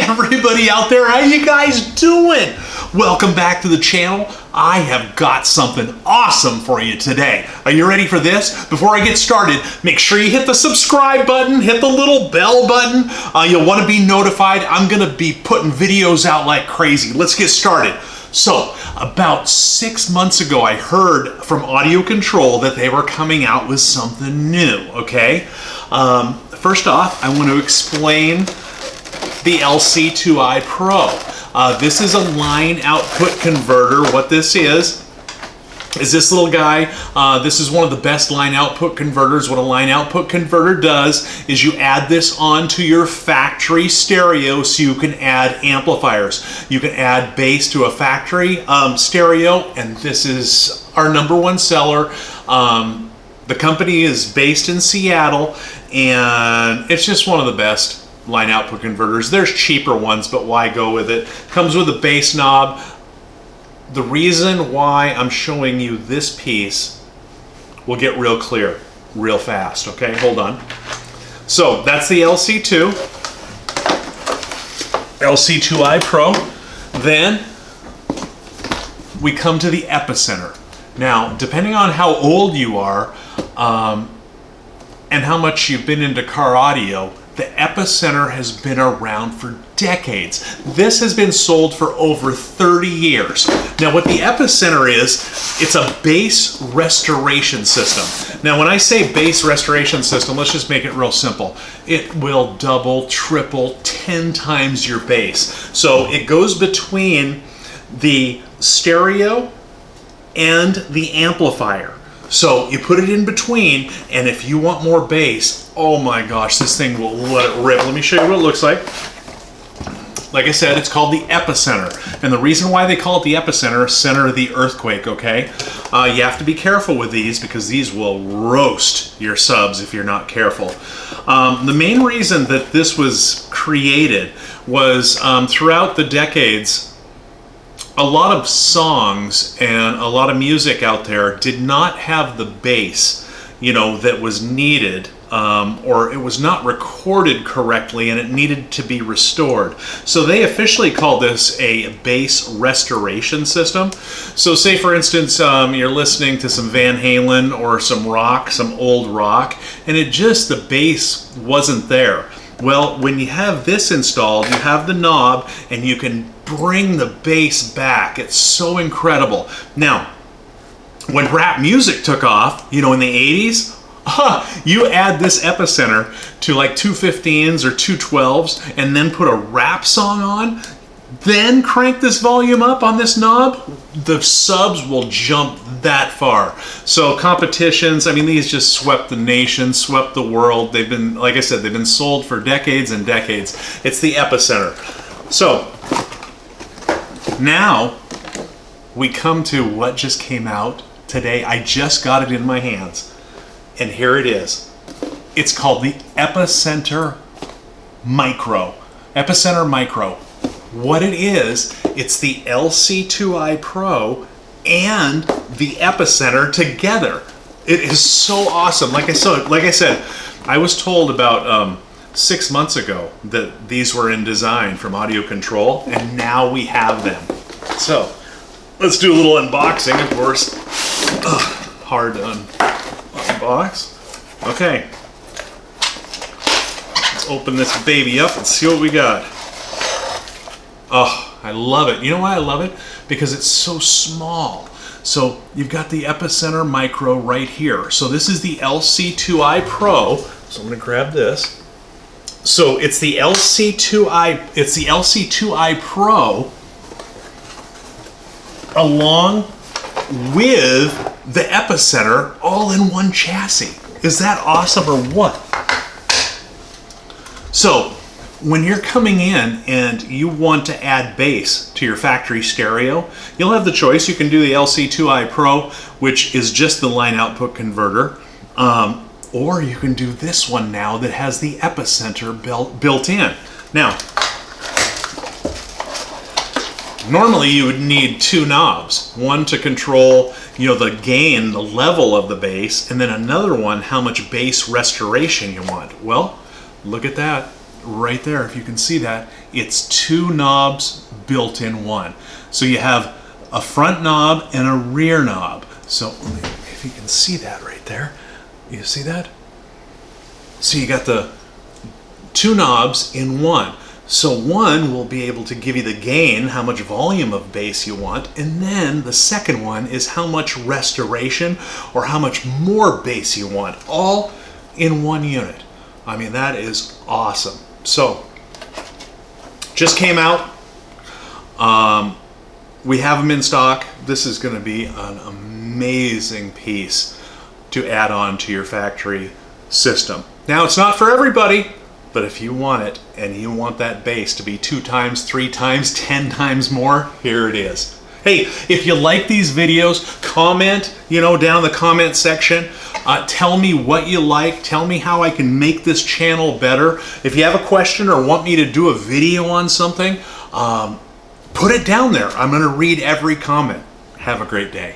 everybody out there, how you guys doing? Welcome back to the channel. I have got something awesome for you today. Are you ready for this? Before I get started, make sure you hit the subscribe button, hit the little bell button. You'll want to be notified. I'm going to be putting videos out like crazy. Let's get started. So, about 6 months ago, I heard from Audio Control that they were coming out with something new, okay? First off, I want to explain the LC2i Pro. This is a line output converter. What this is this little guy. This is one of the best line output converters. What a line output converter does is you add this onto your factory stereo so you can add amplifiers. You can add bass to a factory stereo, and this is our #1 seller. The company is based in Seattle, and it's just one of the best line output converters. There's cheaper ones, but why go with it? Comes with a bass knob. The reason why I'm showing you this piece will get real clear real fast, okay? Hold on. So that's the LC2i Pro. Then we come to the Epicenter. Now, depending on how old you are and how much you've been into car audio, the Epicenter has been around for decades. This has been sold for over 30 years. Now what the Epicenter is, it's a bass restoration system. Now when I say bass restoration system, let's just make it real simple. It will double, triple, 10 times your bass. So it goes between the stereo and the amplifier. So you put it in between, and if you want more bass, oh my gosh, this thing will let it rip. Let me show you what it looks like. Like I said, it's called the Epicenter. And the reason why they call it the Epicenter, center of the earthquake, okay? You have to be careful with these because these will roast your subs if you're not careful. The main reason that this was created was throughout the decades, a lot of songs and a lot of music out there did not have the bass, you know, that was needed, or it was not recorded correctly and it needed to be restored. So they officially call this a bass restoration system. So say for instance, you're listening to some Van Halen or some rock, some old rock, and the bass wasn't there. Well, when you have this installed, you have the knob and you can bring the bass back. It's so incredible. Now, when rap music took off, you know, in the 80s, you add this Epicenter to like 215s or 212s and then put a rap song on, then crank this volume up on this knob, the subs will jump that far. So competitions, I mean, these just swept the nation, swept the world. They've been, like I said, they've been sold for decades and decades. It's the Epicenter. So now we come to what just came out today. I just got it in my hands, and here it is. It's called the Epicenter Micro. Epicenter Micro. What it is, it's the LC2i Pro and the Epicenter together. It is so awesome. Like I said, I was told about 6 months ago that these were in design from Audio Control, and now we have them. So let's do a little unboxing, of course. Hard to unbox. Okay, let's open this baby up and see what we got. Oh, I love it. You know why I love it? Because it's so small. So you've got the Epicenter Micro right here. So this is the LC2i Pro. So I'm going to grab this. So it's the LC2i Pro along with the Epicenter all in one chassis. Is that awesome or what? So when you're coming in and you want to add bass to your factory stereo, you'll have the choice. You can do the LC2i Pro, which is just the line output converter, or you can do this one now that has the Epicenter built in. Now, normally you would need two knobs, one to control, you know, the gain, the level of the bass, and then another one, how much bass restoration you want. Well, look at that. right there, if you can see that, it's 2 knobs built in one. So you have a front knob and a rear knob. So if you can see that right there, you see that? So you got the 2 knobs in one. So one will be able to give you the gain, how much volume of bass you want, and then the second one is how much restoration or how much more bass you want, all in one unit. I mean, that is awesome. So, just came out. We have them in stock. This is going to be an amazing piece to add on to your factory system. Now, it's not for everybody, but if you want it and you want that bass to be 2 times, 3 times, 10 times more, here it is. Hey, if you like these videos, comment, down in the comment section. Tell me what you like. Tell me how I can make this channel better. If you have a question or want me to do a video on something, put it down there. I'm going to read every comment. Have a great day.